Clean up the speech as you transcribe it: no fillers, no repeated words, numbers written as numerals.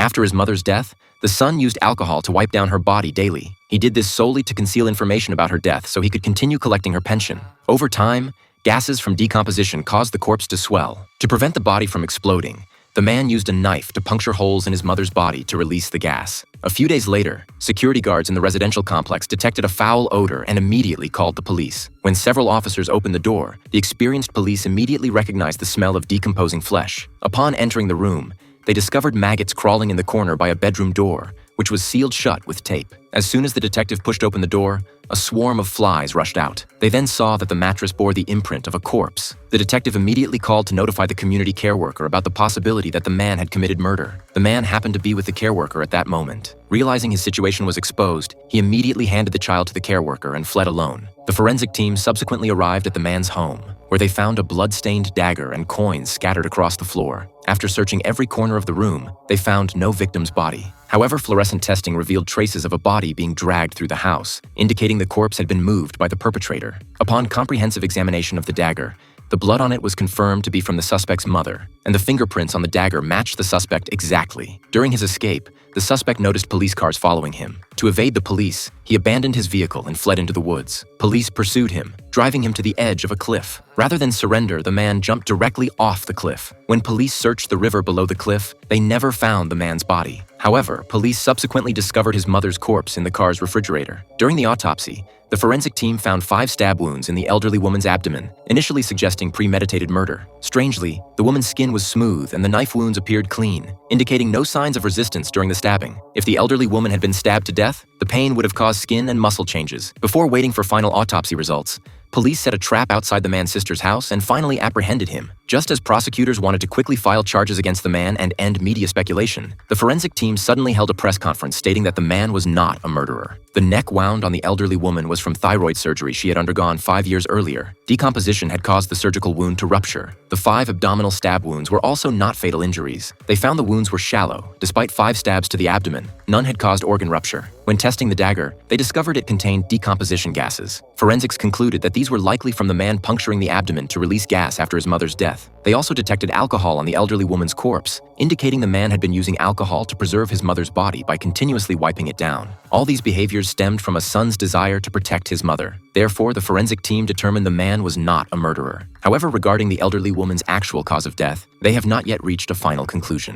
After his mother's death, the son used alcohol to wipe down her body daily. He did this solely to conceal information about her death so he could continue collecting her pension. Over time, gases from decomposition caused the corpse to swell. To prevent the body from exploding, the man used a knife to puncture holes in his mother's body to release the gas. A few days later, security guards in the residential complex detected a foul odor and immediately called the police. When several officers opened the door, the experienced police immediately recognized the smell of decomposing flesh. Upon entering the room, they discovered maggots crawling in the corner by a bedroom door, which was sealed shut with tape. As soon as the detective pushed open the door, a swarm of flies rushed out. They then saw that the mattress bore the imprint of a corpse. The detective immediately called to notify the community care worker about the possibility that the man had committed murder. The man happened to be with the care worker at that moment. Realizing his situation was exposed, he immediately handed the child to the care worker and fled alone. The forensic team subsequently arrived at the man's home, where they found a blood-stained dagger and coins scattered across the floor. After searching every corner of the room, they found no victim's body. However, fluorescent testing revealed traces of a body being dragged through the house, indicating the corpse had been moved by the perpetrator. Upon comprehensive examination of the dagger, the blood on it was confirmed to be from the suspect's mother, and the fingerprints on the dagger matched the suspect exactly. During his escape, the suspect noticed police cars following him. To evade the police, he abandoned his vehicle and fled into the woods. Police pursued him, driving him to the edge of a cliff. Rather than surrender, the man jumped directly off the cliff. When police searched the river below the cliff, they never found the man's body. However, police subsequently discovered his mother's corpse in the car's refrigerator. During the autopsy, the forensic team found 5 stab wounds in the elderly woman's abdomen, initially suggesting premeditated murder. Strangely, the woman's skin was smooth and the knife wounds appeared clean, indicating no signs of resistance during the stabbing. If the elderly woman had been stabbed to death, the pain would have caused skin and muscle changes. Before waiting for final autopsy results, police set a trap outside the man's sister's house and finally apprehended him. Just as prosecutors wanted to quickly file charges against the man and end media speculation, the forensic team suddenly held a press conference stating that the man was not a murderer. The neck wound on the elderly woman was from thyroid surgery she had undergone 5 years earlier. Decomposition had caused the surgical wound to rupture. The 5 abdominal stab wounds were also not fatal injuries. They found the wounds were shallow. Despite 5 stabs to the abdomen, none had caused organ rupture. When testing the dagger, they discovered it contained decomposition gases. Forensics concluded that these were likely from the man puncturing the abdomen to release gas after his mother's death. They also detected alcohol on the elderly woman's corpse, indicating the man had been using alcohol to preserve his mother's body by continuously wiping it down. All these behaviors stemmed from a son's desire to protect his mother. Therefore, the forensic team determined the man was not a murderer. However, regarding the elderly woman's actual cause of death, they have not yet reached a final conclusion.